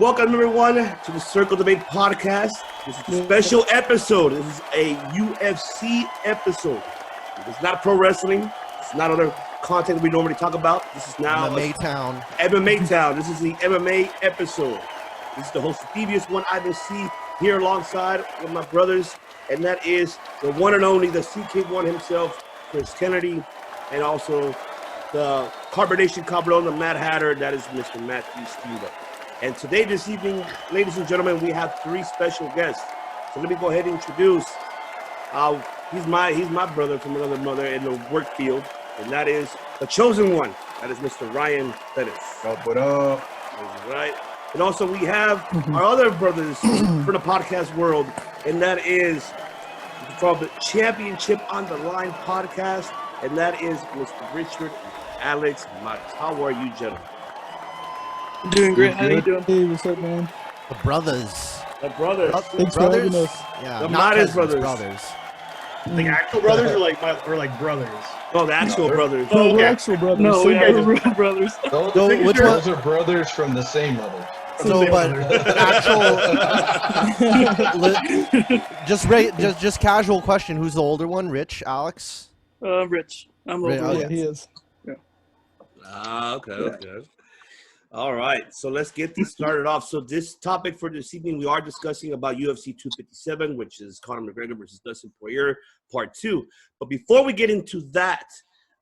Welcome everyone to the Circle Debate Podcast. This is a special episode. This is a UFC episode. It's not pro wrestling. It's not other content we normally talk about. This is now MMA Town. MMA Town. This is the MMA episode. This is the host of Devious One IBC here alongside with my brothers, and that is the one and only, the CK1 himself, Chris Kennedy, and also the Carbonation Cabrón, the Mad Hatter, that is Mr. Matthew Steele. And today, this evening, ladies and gentlemen, we have three special guests. So let me go ahead and introduce. He's my brother from another mother in the work field, and that is the chosen one. That is Mr. Ryan Pettis. What up? That's right. And also we have our other brothers from the podcast world, and that is from the Championship on the Line podcast, and that is Mr. Richard and Alex Matz. How are you, gentlemen? I'm doing great. How you doing? Hey, what's up, man? The brothers. The brothers. Thanks for having us. Yeah, The not Mattis cousins, brothers. Like actual brothers or like brothers? Oh, the actual brothers. No, okay. we're actual brothers. No, Same yeah, brother. we're brothers. Those are brothers from the same mother. So, but actual, just casual question. Who's the older one? Rich, Alex? Rich. I'm Right, over. okay. Yeah, he is. Okay. All right, so let's get this started off. So this topic for this evening, we are discussing about UFC 257, which is Conor McGregor versus Dustin Poirier, part 2. But before we get into that,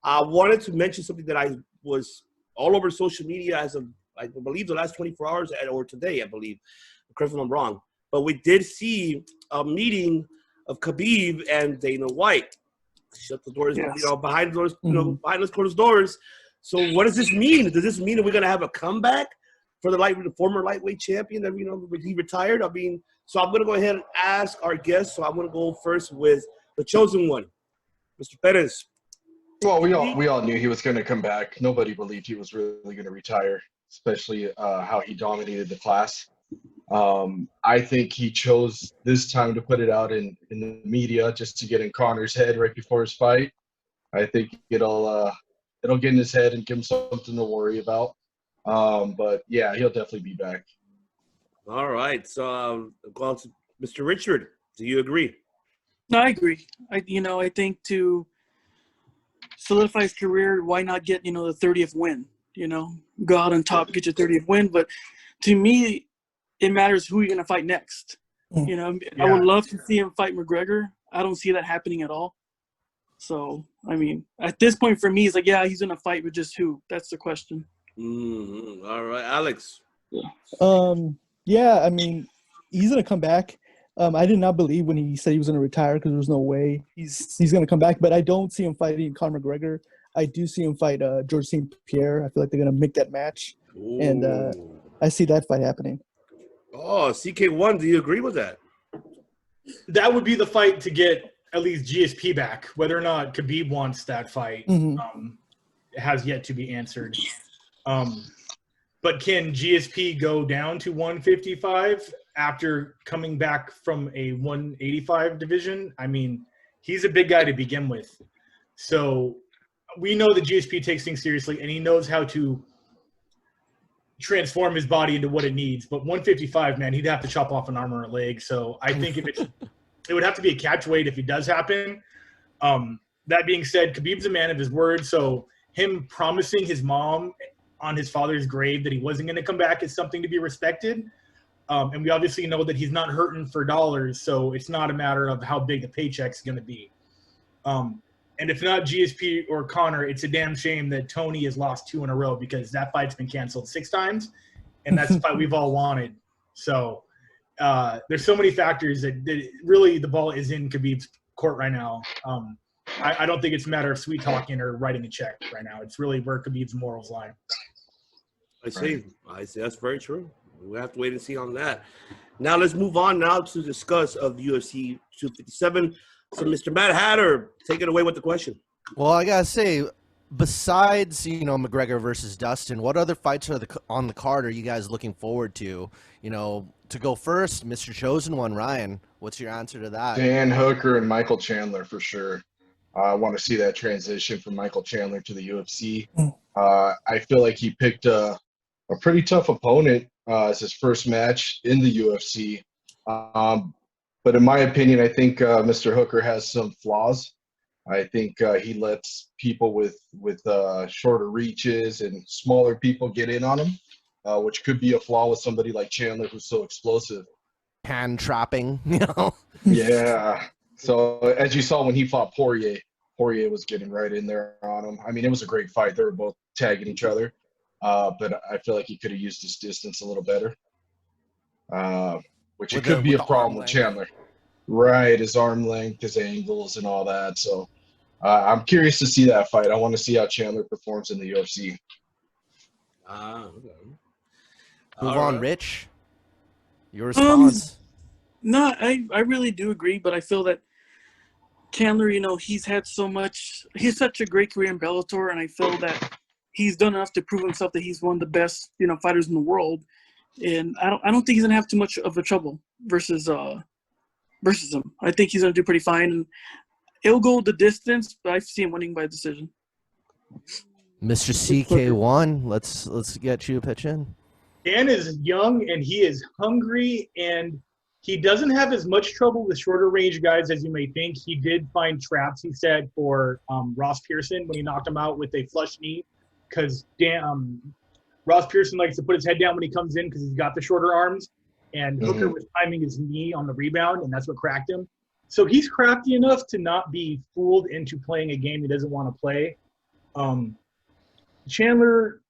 I wanted to mention something that I was all over social media as of, I believe, the last 24 hours, or today, I believe. Correct me if I'm wrong. But we did see a meeting of KHABIB and Dana White. Shut the doors, Yes. behind doors, behind those closed doors. So what does this mean? Does this mean that we're going to have a comeback for the former lightweight champion that, he retired? I mean, so I'm going to go ahead and ask our guests. So I'm going to go first with the chosen one, Mr. Perez. Well, we all knew he was going to come back. Nobody believed he was really going to retire, especially how he dominated the class. I think he chose this time to put it out in the media just to get in Conor's head right before his fight. I think it'll get in his head and give him something to worry about. But yeah, he'll definitely be back. All right. So go on to Mr. Richard. Do you agree? No, I agree. I think to solidify his career, why not get, the 30th win? Go out on top, get your 30th win. But to me, it matters who you're going to fight next. I would love to see him fight McGregor. I don't see that happening at all. So, I mean, at this point for me, it's like, yeah, he's going to fight, but just who? That's the question. Mm-hmm. All right, Alex. Yeah, I mean, he's going to come back. I did not believe when he said he was going to retire because there was no way he's going to come back. But I don't see him fighting Conor McGregor. I do see him fight George St. Pierre. I feel like they're going to make that match. Ooh. And I see that fight happening. Oh, CK1, do you agree with that? That would be the fight to get at least GSP back. Whether or not KHABIB wants that fight has yet to be answered. But can GSP go down to 155 after coming back from a 185 division? I mean, he's a big guy to begin with. So we know that GSP takes things seriously, and he knows how to transform his body into what it needs. But 155, man, he'd have to chop off an arm or a leg. So I think it would have to be a catch weight if it does happen. That being said, KHABIB's a man of his word. So him promising his mom on his father's grave that he wasn't going to come back is something to be respected. And we obviously know that he's not hurting for dollars. So it's not a matter of how big the paycheck's going to be. And if not GSP or Conor, it's a damn shame that Tony has lost 2 in a row because that fight's been canceled 6 times. And that's the fight we've all wanted. So there's so many factors that really the ball is in KHABIB's court right now. I don't think it's a matter of sweet talking or writing a check right now. It's really where KHABIB's morals lie. I see. That's very true. We'll have to wait and see on that. Now let's move on now to discuss of UFC 257. So, Mr. Mad Hatter, take it away with the question. Well, I gotta say, besides McGregor versus Dustin, what other fights are on the card are you guys looking forward to? To go first, Mr. Chosen One, Ryan. What's your answer to that? Dan Hooker and Michael Chandler for sure. I want to see that transition from Michael Chandler to the UFC. I feel like he picked a pretty tough opponent It's his first match in the UFC. But in my opinion, I think Mr. Hooker has some flaws. I think he lets people with shorter reaches and smaller people get in on him, which could be a flaw with somebody like Chandler, who's so explosive. Hand trapping, you know. Yeah. So as you saw when he fought Poirier was getting right in there on him. I mean, it was a great fight. They were both tagging each other, but I feel like he could have used his distance a little better, which it could be a problem with Chandler. Right, his arm length, his angles, and all that. So I'm curious to see that fight. I want to see how Chandler performs in the UFC. Okay. Move on, Rich. Your response? No, I really do agree, but I feel that Chandler, you know, he's such a great career in Bellator, and I feel that he's done enough to prove himself that he's one of the best, you know, fighters in the world. And I don't think he's gonna have too much of a trouble versus him. I think he's gonna do pretty fine, and it'll go the distance, but I see him winning by decision. Mr. CK1, let's get you a pitch in. Dan is young and he is hungry, and he doesn't have as much trouble with shorter range guys as you may think. He did find traps, he said, for Ross Pearson when he knocked him out with a flush knee, because Ross Pearson likes to put his head down when he comes in because he's got the shorter arms, and Hooker was timing his knee on the rebound, and that's what cracked him. So he's crafty enough to not be fooled into playing a game he doesn't want to play. Chandler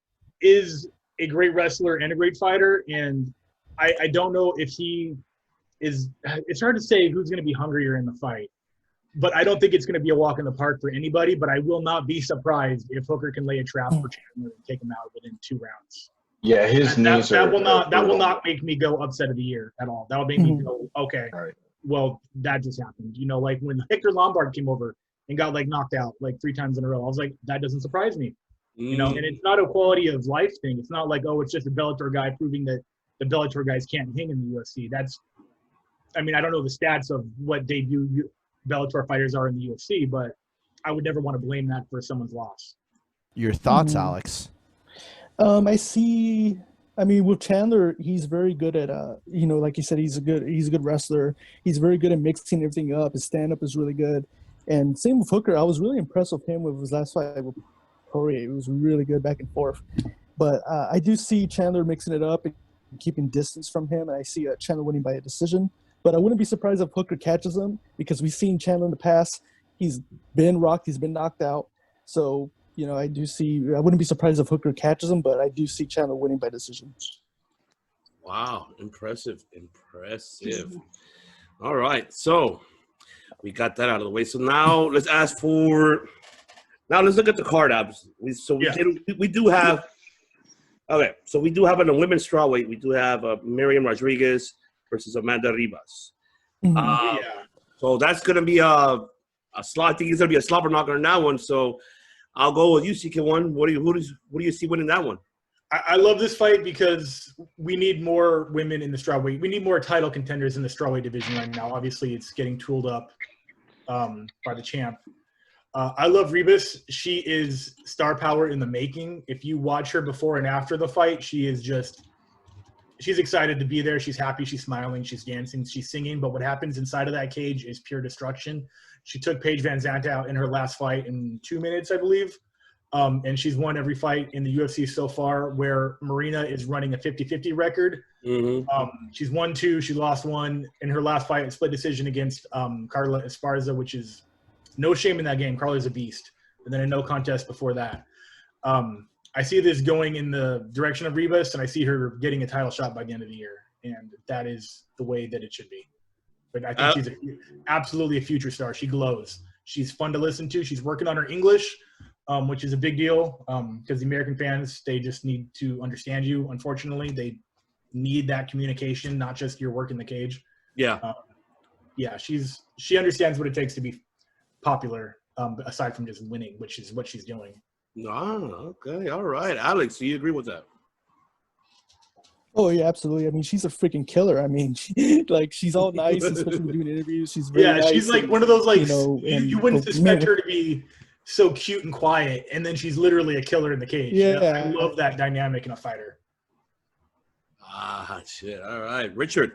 is a great wrestler and a great fighter, and I don't know if he is – it's hard to say who's going to be hungrier in the fight. But I don't think it's going to be a walk in the park for anybody, but I will not be surprised if Hooker can lay a trap for Chandler and take him out within 2 rounds. Yeah, his knees that will not make me go upset of the year at all. That will make me go, okay, well, that just happened. You know, like when Hector Lombard came over and got like knocked out like 3 times in a row, I was like, that doesn't surprise me. You know, and it's not a quality of life thing. It's not like, oh, it's just a Bellator guy proving that the Bellator guys can't hang in the UFC. I don't know the stats of what debut Bellator fighters are in the UFC, but I would never want to blame that for someone's loss. Your thoughts, Alex? With Chandler, he's very good at, like you said, he's a good wrestler. He's very good at mixing everything up. His stand-up is really good. And same with Hooker. I was really impressed with him with his last fight with Poirier. It was really good back and forth. But I do see Chandler mixing it up and keeping distance from him, and I see Chandler winning by a decision. But I wouldn't be surprised if Hooker catches him, because we've seen Chandler in the past. He's been rocked. He's been knocked out. So, I wouldn't be surprised if Hooker catches him, but I do see Chandler winning by decision. Wow. Impressive. All right. So we got that out of the way. So now let's look at the card apps. We do have on the women's strawweight, we do have Miriam Rodriguez versus Amanda Ribas. So that's going to be a slot. I think it's going to be a slobber knocker in that one. So I'll go with you, CK1. Who do you see winning that one? I love this fight because we need more women in the strawweight. We need more title contenders in the strawweight division right now. Obviously, it's getting tooled up by the champ. I love Ribas. She is star power in the making. If you watch her before and after the fight, she's excited to be there. She's happy. She's smiling. She's dancing. She's singing. But what happens inside of that cage is pure destruction. She took Paige Van Zandt out in her last fight in 2 minutes, I believe. And she's won every fight in the UFC so far, where Marina is running a 50-50 record. She's won 2. She lost 1. In her last fight, a split decision against Carla Esparza, which is no shame in that game. Carla's a beast. And then a no contest before that. I see this going in the direction of Ribas, and I see her getting a title shot by the end of the year. And that is the way that it should be. But I think she's absolutely a future star. She glows. She's fun to listen to. She's working on her English, which is a big deal because the American fans, they just need to understand you. Unfortunately, they need that communication, not just your work in the cage. She understands what it takes to be popular, aside from just winning, which is what she's doing. Okay. All right. Alex, do you agree with that? Oh, yeah, absolutely. She's a freaking killer. She's all nice, especially when doing interviews. She's very nice. She's like one of those, you wouldn't suspect her to be so cute and quiet, and then she's literally a killer in the cage. I love that dynamic in a fighter. Ah, shit. All right. Richard.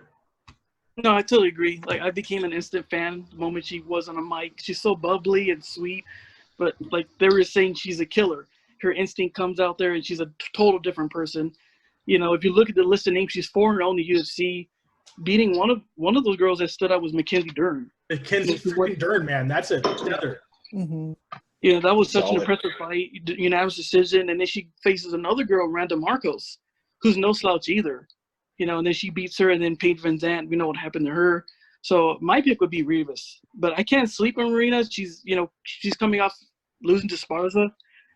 No, I totally agree. Like, I became an instant fan the moment she was on a mic. She's so bubbly and sweet, but like they were saying, she's a killer. Her instinct comes out there, and she's a total different person. You know, if you look at the list of names, she's 4-0 in the UFC. Beating one of those girls that stood out was Mackenzie Dern. Mackenzie freaking Dern, man, that's a feather. Mm-hmm. Yeah, that was such an Solid. impressive fight, unanimous decision. And then she faces another girl, Randa Marcos, who's no slouch either. You know, and then she beats her, and then Paige Van Zandt, we know what happened to her. So my pick would be Ribas. But I can't sleep on Marina. She's coming off losing to Sparza.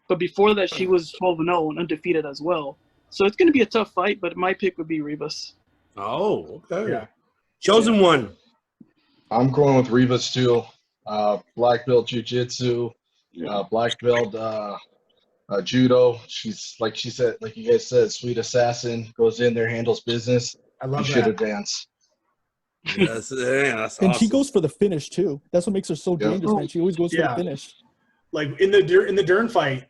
But before that, she was 12-0 and undefeated as well. So it's going to be a tough fight, but my pick would be Ribas. Oh, okay. Yeah. Chosen one. I'm going with Ribas too. Black belt jiu-jitsu, black belt judo. She's like she said, like you guys said, sweet assassin. Goes in there, handles business. I You love should that. advance. That's And awesome. she goes for the finish too. That's what makes her so Yeah. dangerous, man. She always goes for Yeah. the finish. Like in the Dern fight,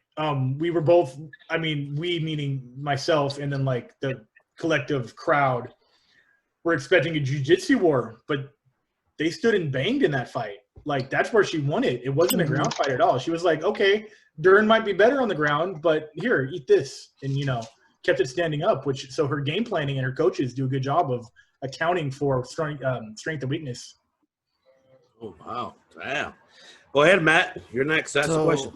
we were both. I mean, we meaning myself, and then like the collective crowd, were expecting a jiu-jitsu war, but they stood and banged in that fight. Like that's where she won it. It wasn't a ground fight at all. She was like, okay, Dern might be better on the ground, but here, eat this, and kept it standing up. So her game planning and her coaches do a good job of accounting for strength and weakness. Oh, wow. Damn. Go ahead, Matt. You're next. That's the question.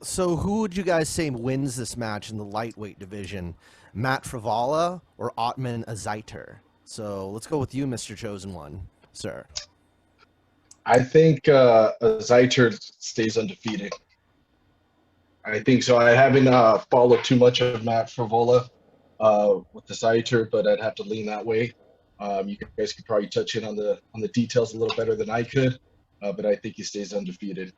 So who would you guys say wins this match in the lightweight division? Matt Frivola or Otman Azaitar? So let's go with you, Mr. Chosen One, sir. I think Zayter stays undefeated. I think so. I haven't followed too much of Matt Frivola with the Zayter, but I'd have to lean that way. You guys could probably touch in on the details a little better than I could, but I think he stays undefeated.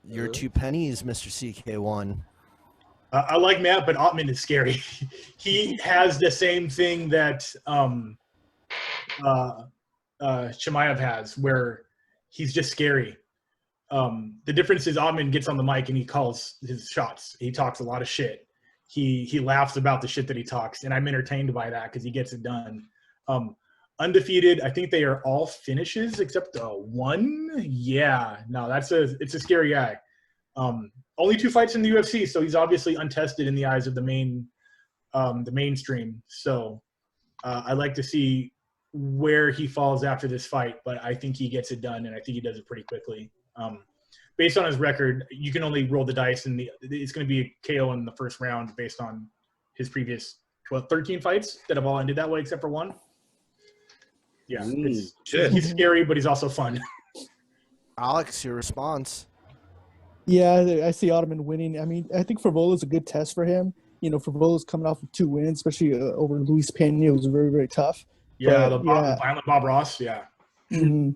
Your two pennies, Mr. CK1. I like Matt, but Ottman is scary. He has the same thing that Chimaev has, where he's just scary. The difference is Ottman gets on the mic and he calls his shots. He talks a lot of shit. He laughs about the shit that he talks, and I'm entertained by that because he gets it done. Undefeated, I think they are all finishes except one. Yeah, no, it's a scary guy. Only 2 fights in the UFC, so he's obviously untested in the eyes of the mainstream. So I'd like to see where he falls after this fight, but I think he gets it done, and I think he does it pretty quickly. Based on his record, you can only roll the dice, and it's going to be a KO in the first round based on his previous 13 fights that have all ended that way except for one. Yeah, he's scary, but he's also fun. Alex, your response? Yeah, I see Ottoman winning. I mean, I think Frivola is a good test for him. Frivola's coming off with 2 wins, especially over Luis Pena. It was very, very tough. Yeah, But, the violent Bob Ross, yeah. Mm-hmm.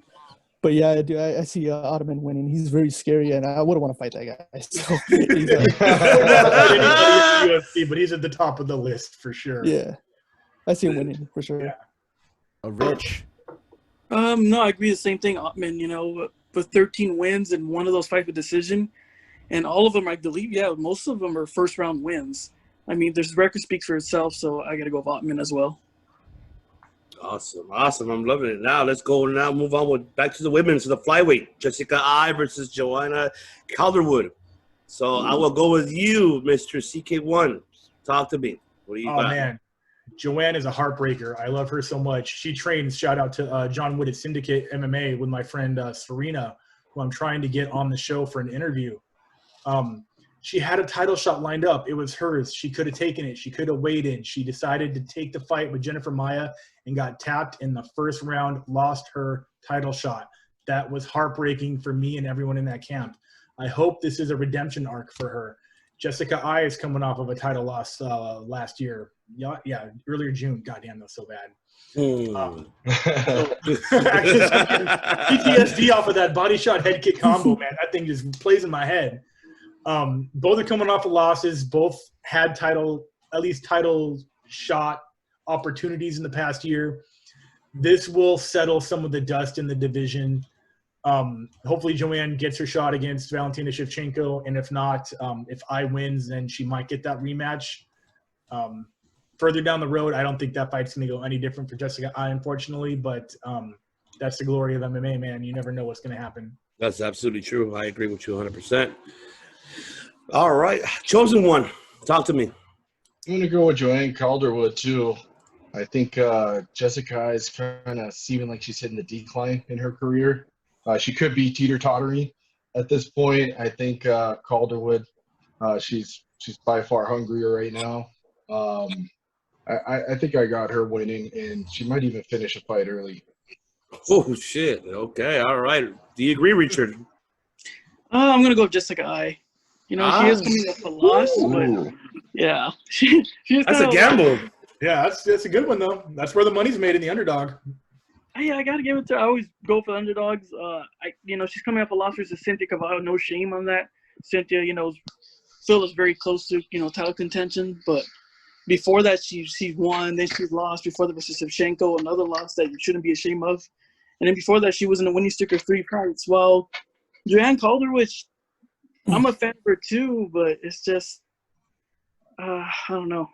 But yeah, I see Ottoman winning. He's very scary, and I wouldn't want to fight that guy. So, Anybody in the UFC, but he's at the top of the list for sure. yeah, I see him winning for sure. Yeah. Rich? No, I agree the same thing. Ottman, with 13 wins and one of those fights with decision, and all of them, I believe, most of them are first round wins. I mean, this record speaks for itself, so I got to go with Ottman as well. Awesome. I'm loving it. Now let's move on back to the women, to the flyweight. Jessica I versus Joanna Calderwood. So I will go with you, Mr. CK1. Talk to me. What do you got? Oh, man. Joanne is a heartbreaker. I love her so much. She trains, shout out to John Wood at Syndicate MMA with my friend Serena, who I'm trying to get on the show for an interview. She had a title shot lined up. It was hers. She could have taken it. She could have waited. She decided to take the fight with Jennifer Maia and got tapped in the first round, lost her title shot. That was heartbreaking for me and everyone in that camp. I hope this is a redemption arc for her. Jessica I is coming off of a title loss last year. Yeah, earlier June. Goddamn, that was so bad. Actually, PTSD off of that body shot head kick combo, man. That thing just plays in my head. Both are coming off of losses. Both had title shot opportunities in the past year. This will settle some of the dust in the division. Hopefully Joanne gets her shot against Valentina Shevchenko, and if not, if I wins, then she might get that rematch. further down the road, I don't think that fight's going to go any different for Jessica Ai, unfortunately. But that's the glory of MMA, man. You never know what's going to happen. That's absolutely true. I agree with you 100%. All right. Chosen one. Talk to me. I'm going to go with Joanne Calderwood, too. I think Jessica is kind of seeming like she's hitting the decline in her career. She could be teeter-tottering at this point. I think Calderwood, she's by far hungrier right now. I think I got her winning, and she might even finish a fight early. Oh, shit. Okay. All right. Do you agree, Richard? I'm gonna go with Jessica Ai. You know, she is coming up a loss, but yeah, she's That's a kinda gamble. Yeah, that's a good one, though. That's where the money's made in the underdog. I gotta give it to her. I always go for the underdogs. She's coming up a loss versus Cynthia Cavallo. No shame on that. Cynthia, still is very close to title contention, but before that she won, then she lost. Before that versus Shevchenko, another loss that you shouldn't be ashamed of. And then before that, she was in a winning streak of 3 fights. Well, Joanne Calderwood, I'm a fan of her too, but it's just, I don't know.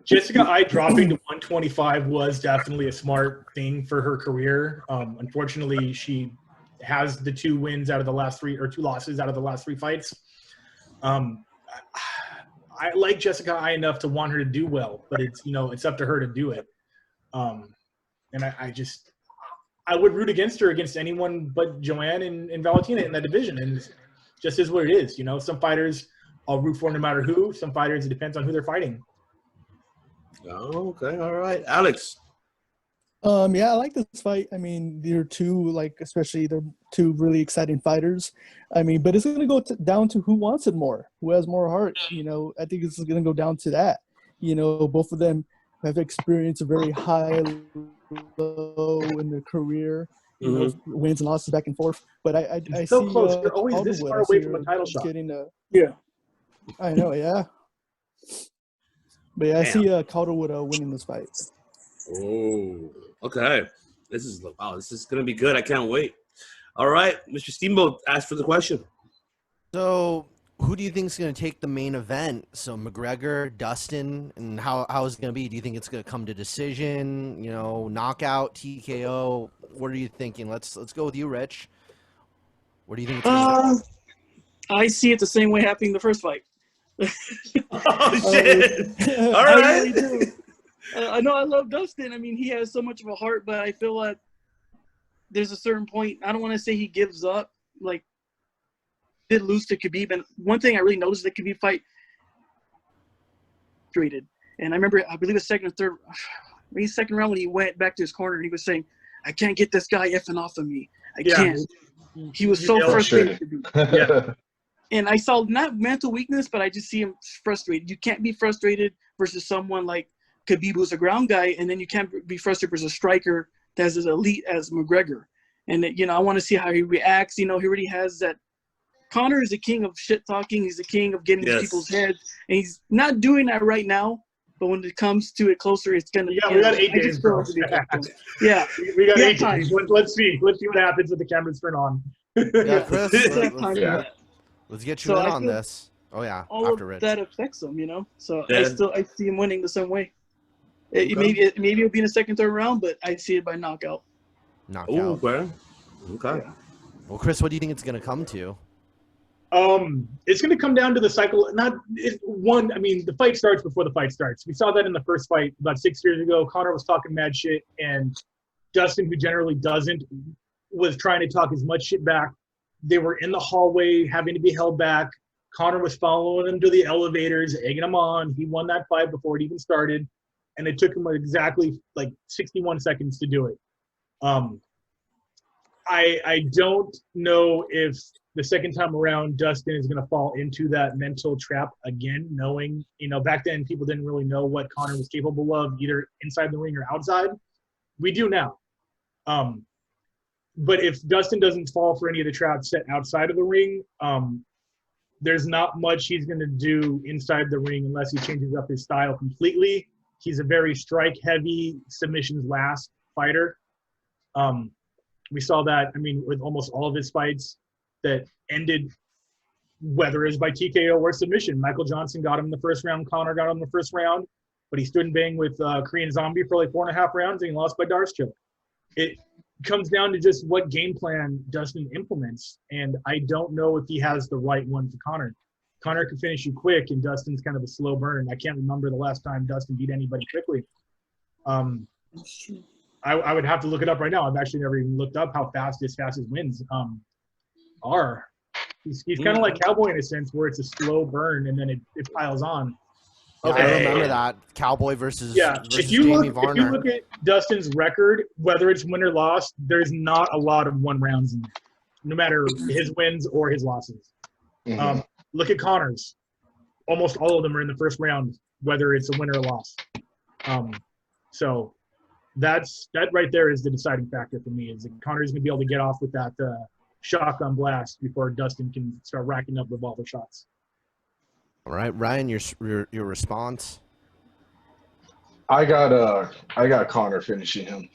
Jessica Ai dropping to 125 was definitely a smart thing for her career. Unfortunately, she has the 2 wins out of the last 3, or 2 losses out of the last 3 fights. I like Jessica Ai enough to want her to do well, but it's up to her to do it. And I would root against her against anyone but Joanne and Valentina in that division, and just is what it is. Some fighters I'll root for no matter who. Some fighters, it depends on who they're fighting. Oh, okay. All right. Alex. Yeah, I like this fight. I mean, they're especially they're 2 really exciting fighters. I mean, but it's going to go down to who wants it more, who has more heart. I think it's going to go down to that. Both of them have experienced a very high, low in their career. Wins and losses back and forth. But I so see close. You're always this far away from a title shot. Yeah, I know. Yeah. But yeah, I see Calderwood winning this fight. Oh, okay. This is gonna be good. I can't wait. All right, Mr. Steamboat asked for the question. So, who do you think is going to take the main event? So, McGregor, Dustin, and how is it going to be? Do you think it's going to come to decision? Knockout, TKO? What are you thinking? Let's go with you, Rich. What do you think it's going to be? I see it the same way happening the first fight. Oh shit! All right. I really do. I know I love Dustin. I mean, he has so much of a heart, but I feel like there's a certain point. I don't want to say he gives up. Like, did lose to KHABIB, and one thing I really noticed the KHABIB fight, frustrated. And I remember, I believe the second round when he went back to his corner and he was saying, "I can't get this guy effing off of me. I can't." He was so frustrated. Yeah. And I saw not mental weakness, but I just see him frustrated. You can't be frustrated versus someone like KHABIB, who's a ground guy, and then you can't be frustrated versus a striker that's as elite as McGregor. And I want to see how he reacts. He already has that. Conor is the king of shit talking. He's the king of getting in people's heads, and he's not doing that right now. But when it comes to it closer, it's gonna. Yeah, we got 8 days, bro. Yeah, we got 8 days. Let's see what happens with the cameras turn on. Yeah, Chris. Let's get you So in I on feel this. Oh yeah, all after of Rich. that affects him, So Yeah. I see him winning the same way. Maybe it'll be in the second, third round, but I see it by knockout. Knockout. Ooh, okay. Yeah. Well, Chris, what do you think it's going to come to? It's going to come down to the cycle. The fight starts before the fight starts. We saw that in the first fight about 6 years ago. Conor was talking mad shit, and Dustin, who generally doesn't, was trying to talk as much shit back. They were in the hallway having to be held back. Conor was following him to the elevators, egging him on. He won that fight before it even started, and it took him exactly 61 seconds to do it. I don't know if the second time around Dustin is going to fall into that mental trap again, knowing, back then people didn't really know what Conor was capable of, either inside the ring or outside. We do now. But if Dustin doesn't fall for any of the traps set outside of the ring, there's not much he's going to do inside the ring unless he changes up his style completely. He's a very strike-heavy, submissions-last fighter. We saw that, with almost all of his fights that ended whether it's by TKO or submission. Michael Johnson got him in the first round. Conor got him in the first round, but he stood and banged with Korean Zombie for like 4.5 rounds, and he lost by Darce choke. It comes down to just what game plan Dustin implements, and I don't know if he has the right one for Conor. Conor can finish you quick, and Dustin's kind of a slow burn. I can't remember the last time Dustin beat anybody quickly. I would have to look it up right now. I've actually never even looked up how fast his wins are. He's kind of like Cowboy in a sense, where it's a slow burn and then it piles on. Yeah, Okay. I remember that Cowboy versus If you Jamie look Varner. at Dustin's record, whether it's win or loss, there's not a lot of 1 rounds in there, no matter his wins or his losses. Mhm. Look at Conor's. Almost all of them are in the first round, whether it's a win or a loss. So that right there is the deciding factor for me, is that Conor's going to be able to get off with that shotgun blast before Dustin can start racking up revolver shots. All right, Ryan, your response. I got Conor finishing him.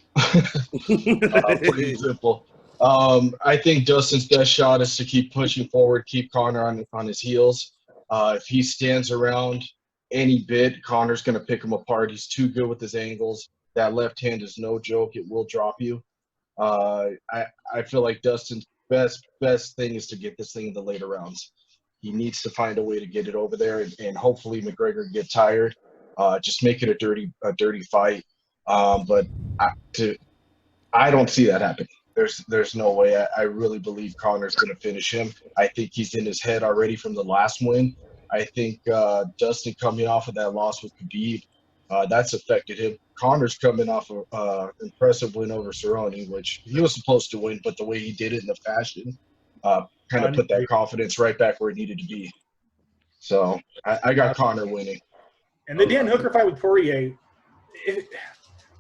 Pretty simple. I think Dustin's best shot is to keep pushing forward, keep Conor on his heels. If he stands around any bit, Conor's going to pick him apart. He's too good with his angles. That left hand is no joke. It will drop you. I feel like Dustin's best thing is to get this thing in the later rounds. He needs to find a way to get it over there, and hopefully McGregor get tired. Just make it a dirty fight. But I don't see that happening. There's no way. I really believe Conor's going to finish him. I think he's in his head already from the last win. I think Dustin coming off of that loss with KHABIB, that's affected him. Conor's coming off of impressive win over Cerrone, which he was supposed to win, but the way he did it in the fashion kind of put that confidence right back where it needed to be. So I got Conor winning. And the Dan Hooker fight with Poirier,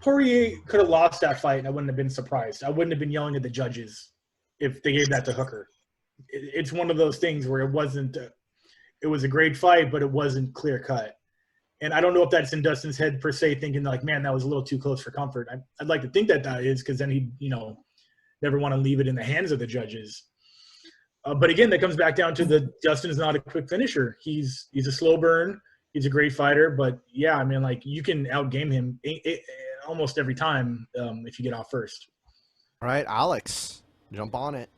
Poirier could have lost that fight, and I wouldn't have been surprised. I wouldn't have been yelling at the judges if they gave that to Hooker. It's one of those things where it was a great fight, but it wasn't clear cut. And I don't know if that's in Dustin's head per se, thinking like, man, that was a little too close for comfort. I'd like to think that is, because then he'd, never want to leave it in the hands of the judges. But again, that comes back down to Dustin is not a quick finisher. He's a slow burn. He's a great fighter, but yeah, I mean, like, you can outgame him almost every time if you get off first. All right, Alex, jump on it.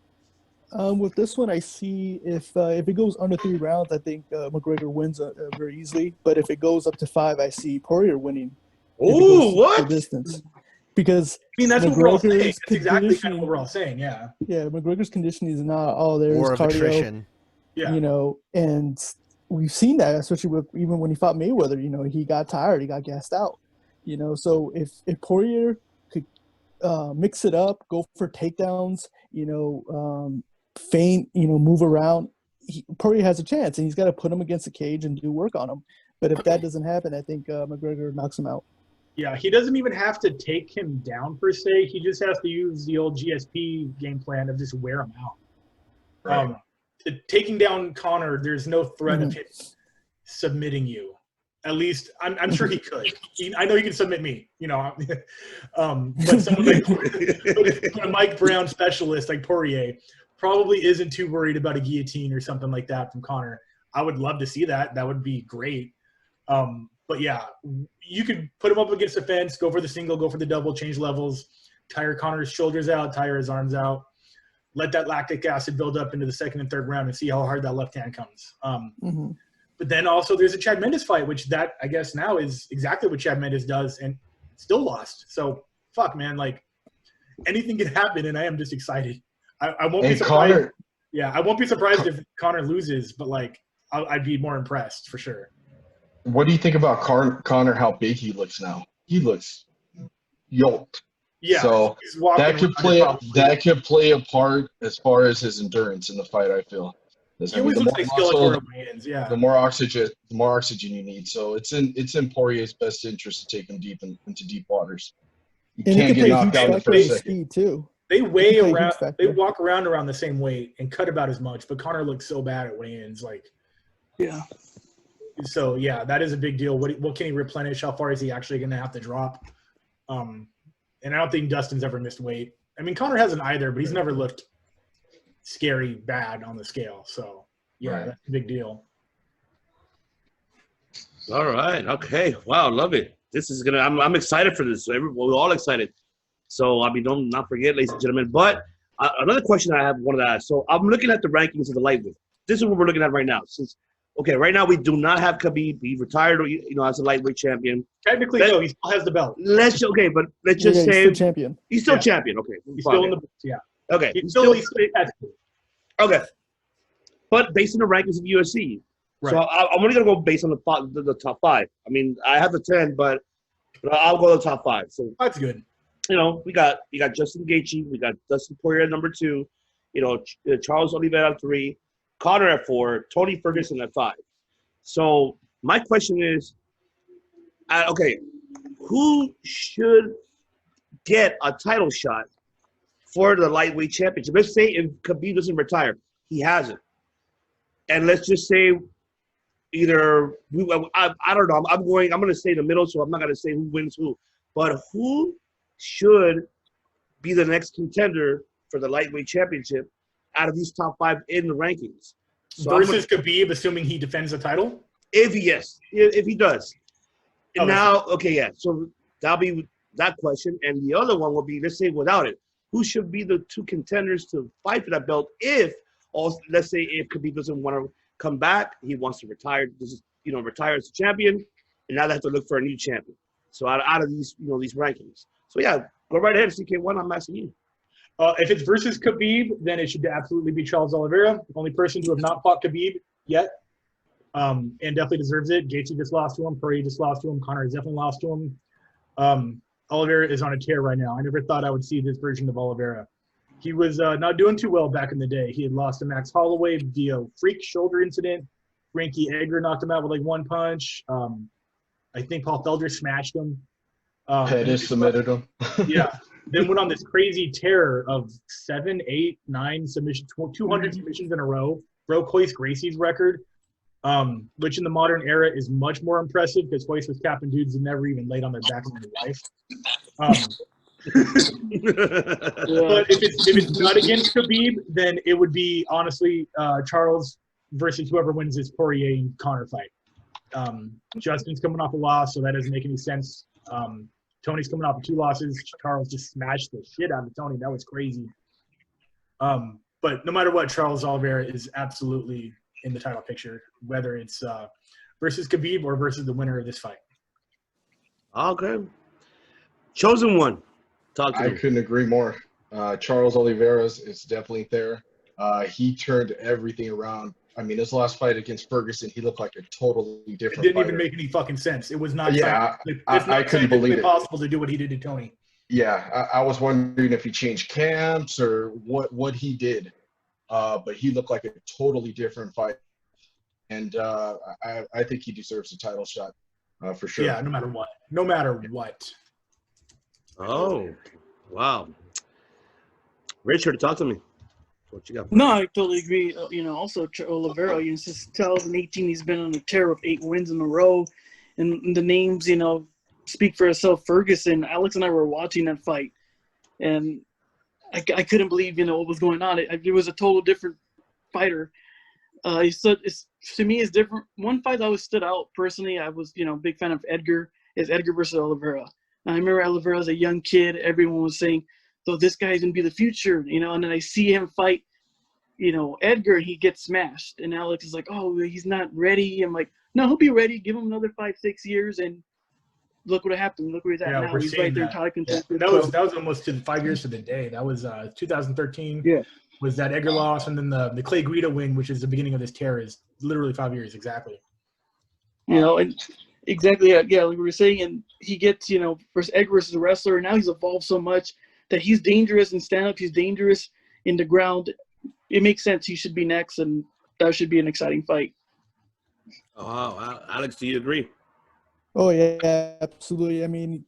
With this one, I see if it goes under 3 rounds, I think McGregor wins very easily. But if it goes up to 5, I see Poirier winning. Oh, what? The distance. Because I mean, that's what we're all saying. McGregor's That's exactly kind of what we're all saying, yeah. Yeah, McGregor's conditioning is not all there. War of Cardio, attrition. Yeah. And we've seen that, especially even when he fought Mayweather. He got tired, he got gassed out. So if Poirier could mix it up, go for takedowns, feint, move around, Poirier has a chance, and he's got to put him against the cage and do work on him. But if that doesn't happen, I think McGregor knocks him out. Yeah, he doesn't even have to take him down per se. He just has to use the old GSP game plan of just wear him out. Right. Taking down Conor, there's no threat of him submitting you. At least I'm sure he could. I know he can submit me, but someone like a Mike Brown specialist like Poirier probably isn't too worried about a guillotine or something like that from Conor. I would love to see that. That would be great. But yeah, you could put him up against the fence, go for the single, go for the double, change levels, tire Conor's shoulders out, tire his arms out, let that lactic acid build up into the second and third round and see how hard that left hand comes. But then also there's a Chad Mendes fight, which that I guess now is exactly what Chad Mendes does and still lost. So fuck, man, like anything can happen, and I am just excited. I won't be surprised. Conor, yeah, I won't be surprised if Conor loses, but like I'd be more impressed for sure. what do you think about Conor? How big he looks now? He looks yoked. Yeah, So he's walking that could play a part as far as his endurance in the fight. I feel. He always looks like Skeletor wins. Yeah. The more oxygen you need. So it's in Poirier's best interest to take him deep into deep waters. You And can't it get could knocked play out in huge the factor first with second. speed too. They weigh He can play a huge around. factor. They walk around the same weight and cut about as much. But Conor looks so bad at weigh-ins. Like, Yeah. so yeah, that is a big deal. What can he replenish? How far is he actually going to have to drop? And I don't think Dustin's ever missed weight. I mean, Conor hasn't either, but he's never looked scary bad on the scale. So Yeah, Right. that's a big deal. All right. Okay. Wow. Love it. This is gonna. I'm excited for this. We're all excited. So I mean, don't not forget, ladies and gentlemen. But another question I have wanted to ask. So I'm looking at the rankings of the lightweight. This is what we're looking at right now. Right now we do not have Khabib. He retired, as a lightweight champion. Technically, no, he still has the belt. But let's just Yeah, say he's still champion. He's still Yeah. champion. Okay. He's fine. still in the yeah. Okay. He's still tested. Okay. But based on the rankings of UFC, Right. so I'm only gonna go based on the top 5. I mean, I have the 10, but I'll go to the top 5. So That's good. we got Justin Gaethje, we got Dustin Poirier at number 2, Charles Oliveira at 3, Conor at 4, Tony Ferguson at 5. So my question is, who should get a title shot for the lightweight championship? Let's say if Khabib doesn't retire, he hasn't, and let's just say either I don't know. I'm going to stay in the middle, so I'm not going to say who wins who, but who should be the next contender for the lightweight championship out of these top 5 in the rankings? So Versus Khabib, assuming he defends the title. if he does. And so that'll be that question, and the other one will be, let's say without it, who should be the 2 contenders to fight for that belt let's say if Khabib doesn't want to come back, he wants to retire, retire as a champion, and now they have to look for a new champion. So out of these, these rankings. So yeah, go right ahead, CK1. I'm asking you. If it's versus Khabib, then it should absolutely be Charles Oliveira, the only person to have not fought Khabib yet, and definitely deserves it. Gaethje just lost to him. Poirier just lost to him. Conor has definitely lost to him. Oliveira is on a tear right now. I never thought I would see this version of Oliveira. He was not doing too well back in the day. He had lost to Max Holloway via freak shoulder incident. Frankie Edgar knocked him out with like 1 punch. I think Paul Felder smashed him. Pettis submitted him. Yeah. Then went on this crazy tear of 7, 8, 9 submissions, 200 submissions in a row. Broke Hoist Gracie's record, which in the modern era is much more impressive because Hoist was capping dudes that never even laid on their back in their life. But if it's not against Khabib, then it would be honestly Charles versus whoever wins this Poirier and Conor fight. Justin's coming off a loss, so that doesn't make any sense. Tony's coming off of 2 losses. Charles just smashed the shit out of Tony. That was crazy. But no matter what, Charles Oliveira is absolutely in the title picture, whether it's versus Khabib or versus the winner of this fight. Okay. Chosen one. Talk to I me. couldn't agree more. Charles Oliveira is definitely there. He turned everything around. I mean, his last fight against Ferguson, he looked like a totally different It didn't fighter. even make any fucking sense. It was not. Yeah, it's not I couldn't believe it. Possible to do what he did to Tony. Yeah, I was wondering if he changed camps or what he did. But he looked like a totally different fight. And I think he deserves a title shot for sure. Yeah, no matter what. No matter what. Oh, wow. Richard, talk to me. What you got? No, I totally agree. Also Oliveira, since 2018, he's been on a tear of 8 wins in a row, and the names, speak for itself. Ferguson, Alex and I were watching that fight, and I couldn't believe, what was going on. It was a total different fighter. To me, it's different. One fight that always stood out personally, I was, big fan of Edgar, is Edgar versus Oliveira. And I remember Oliveira as a young kid, everyone was saying, so this guy's going to be the future, and then I see him fight, Edgar, he gets smashed. And Alex is like, oh, he's not ready. I'm like, no, he'll be ready. Give him another 5-6 years, and look what happened. Look where he's at now. We're He's right there that. talking Yeah. to That was almost 5 years to the day. That was 2013. Yeah. Was that Edgar loss, and then the Clay Guida win, which is the beginning of this tear, is literally 5 years exactly. And exactly, yeah, like we were saying, and he gets, versus Edgar versus a wrestler, and now he's evolved so much that he's dangerous in stand-up, he's dangerous in the ground. It makes sense. He should be next, and that should be an exciting fight. Oh, wow. Alex, do you agree? Oh, yeah, absolutely. I mean,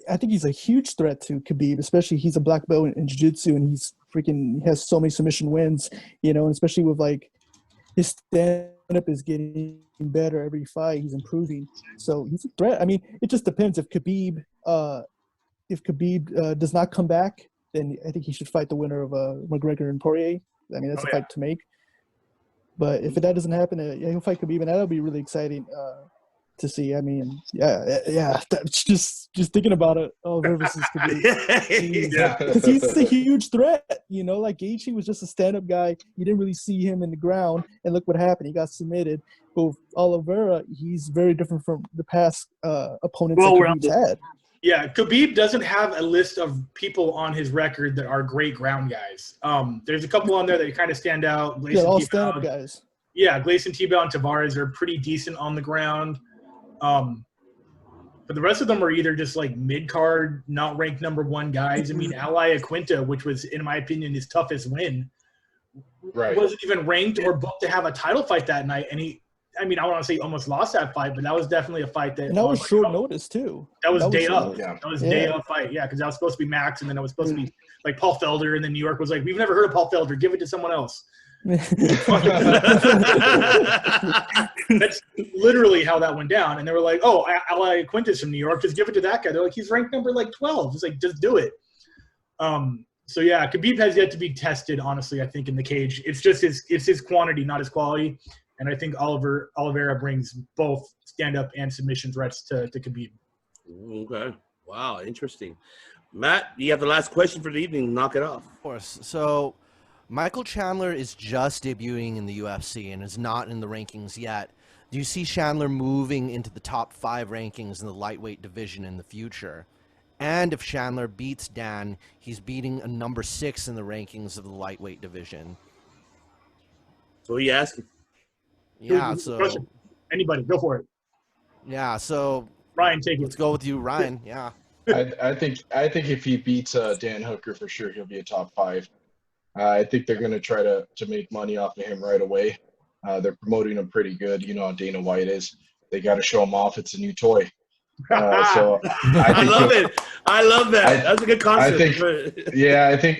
I think he's a huge threat to Khabib, especially he's a black belt in jiu-jitsu, and he has so many submission wins, and especially with, his stand-up is getting better every fight. He's improving. So he's a threat. I mean, it just depends. If Khabib does not come back, then I think he should fight the winner of McGregor and Poirier. I mean, that's a fight to make. But if that doesn't happen, he'll fight Khabib, and that'll be really exciting to see. I mean, yeah. That's just thinking about it. Oliveira versus Khabib. Yeah. Because he's a huge threat. Like Gaethje was just a stand-up guy. You didn't really see him in the ground, and look what happened. He got submitted. But with Oliveira, he's very different from the past opponents that Khabib's had. Yeah, Khabib doesn't have a list of people on his record that are great ground guys. There's a couple on there that kind of stand out. All stand-up guys. Yeah, Gleison, Tebow, and Tavares are pretty decent on the ground. But the rest of them are either just like mid-card, not ranked number 1 guys. I mean, Ally Aquinta, which was, in my opinion, his toughest win, wasn't even ranked or booked to have a title fight that night. And I don't want to say almost lost that fight, but that was definitely a fight that. And that was short notice too. That was day up. Yeah. That was day up fight. Yeah, because that was supposed to be Max, and then it was supposed to be like Paul Felder, and then New York was like, "We've never heard of Paul Felder. Give it to someone else." That's literally how that went down. And they were like, "Oh, Ally Quintus from New York, just give it to that guy." They're like, "He's ranked number like 12." It's like, just do it. So yeah, Khabib has yet to be tested. Honestly, I think in the cage, it's just his quantity, not his quality. And I think Oliveira brings both stand-up and submission threats to Khabib. Okay. Wow, interesting. Matt, you have the last question for the evening. Knock it off. Of course. So Michael Chandler is just debuting in the UFC and is not in the rankings yet. Do you see Chandler moving into the top 5 rankings in the lightweight division in the future? And if Chandler beats Dan, he's beating a number 6 in the rankings of the lightweight division. So you asking? Yeah, so anybody, go for it. Yeah, so Ryan, take it. Let's go with you, Ryan. Yeah. I think if he beats Dan Hooker, for sure he'll be a top 5. I think they're going to try to make money off of him right away. They're promoting him pretty good. You know how Dana White is. They got to show him off. It's a new toy. So I love it. I love that. That's a good concept.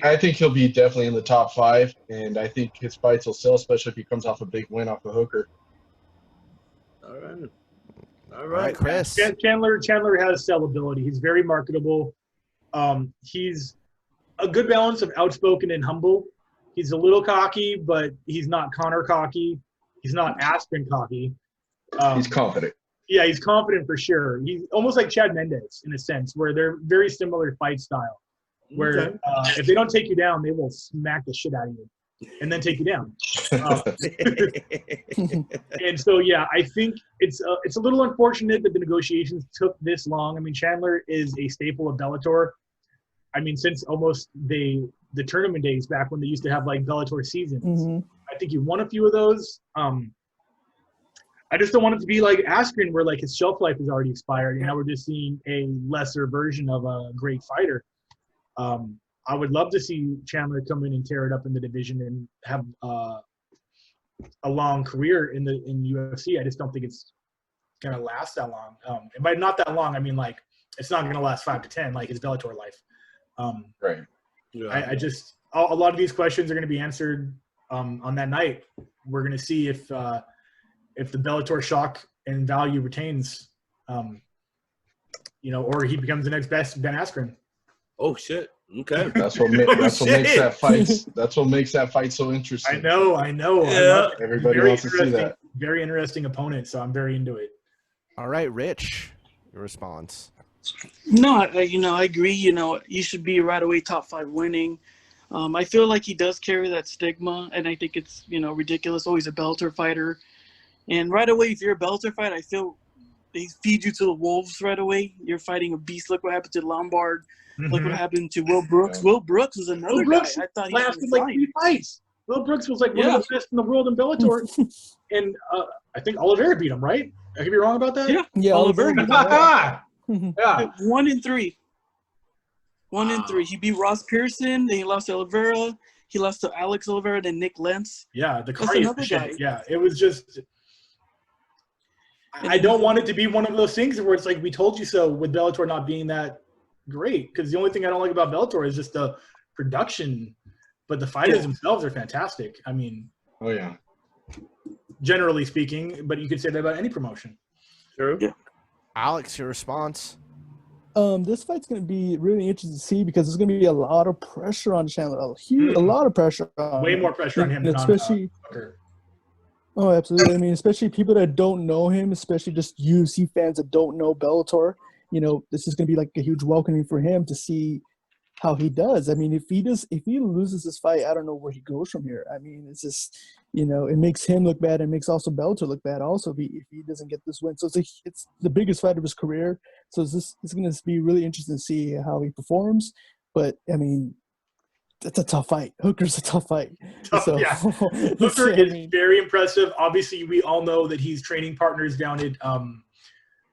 I think he'll be definitely in the top 5, and I think his fights will sell, especially if he comes off a big win off of Hooker. All right, Chris. Chandler has sellability. He's very marketable. He's a good balance of outspoken and humble. He's a little cocky, but he's not Connor cocky. He's not Aspen cocky. He's confident. Yeah, he's confident for sure. He's almost like Chad Mendes in a sense, where they're very similar fight style. Where if they don't take you down, they will smack the shit out of you and then take you down. And so, yeah, I think it's a little unfortunate that the negotiations took this long. I mean, Chandler is a staple of Bellator. I mean, since almost the tournament days back when they used to have like Bellator seasons. Mm-hmm. I think he won a few of those. I just don't want it to be like Askren, where like his shelf life is already expired, and now we're just seeing a lesser version of a great fighter. I would love to see Chandler come in and tear it up in the division and have a long career in UFC. I just don't think it's gonna last that long. And by not that long, I mean like it's not gonna last 5 to 10 like his Bellator life. Right. Yeah. I just a lot of these questions are gonna be answered on that night. We're gonna see if the Bellator shock and value retains, or he becomes the next best Ben Askren. Oh shit! Okay, that's what makes that fight. That's what makes that fight so interesting. I know. Yeah. Everybody wants to see that. Very interesting opponent, so I'm very into it. All right, Rich, your response. No, I agree. You should be right away top 5 winning. I feel like he does carry that stigma, and I think it's ridiculous. Always a Bellator fighter. And right away, if you're a Bellator fighter, I feel they feed you to the wolves right away. You're fighting a beast. Look what happened to Lombard. Mm-hmm. Look what happened to Will Brooks. Will Brooks was another guy. I thought he lasted like 3 fights. Will Brooks was like one of the best in the world in Bellator. And I think Oliveira beat him, right? I could be wrong about that? Yeah, Oliveira. Yeah. 1 in 3. 1 in 3. He beat Ross Pearson. Then he lost to Oliveira. He lost to Alex Oliveira. Then Nick Lentz. Yeah, the That's crazy another shit. guy. Yeah, it was just. I don't want it to be one of those things where it's like we told you so with Bellator not being that great, because the only thing I don't like about Bellator is just the production, but the fighters themselves are fantastic. I mean, oh yeah, generally speaking, but you could say that about any promotion. True. Yeah. Alex, your response. This fight's going to be really interesting to see because there's going to be a lot of pressure on Chandler. A lot of pressure. Way more pressure on him than especially. on Hooker. Oh, absolutely. I mean, especially people that don't know him, especially just UFC fans that don't know Bellator. This is going to be like a huge welcoming for him to see how he does. I mean, if he loses this fight, I don't know where he goes from here. I mean, it's just, it makes him look bad and makes also Bellator look bad also if he doesn't get this win. So it's the biggest fight of his career. So it's going to be really interesting to see how he performs. But I mean, it's a tough fight. Hooker's a tough fight. So, Yeah. Hooker is very impressive. Obviously, we all know that he's training partners down at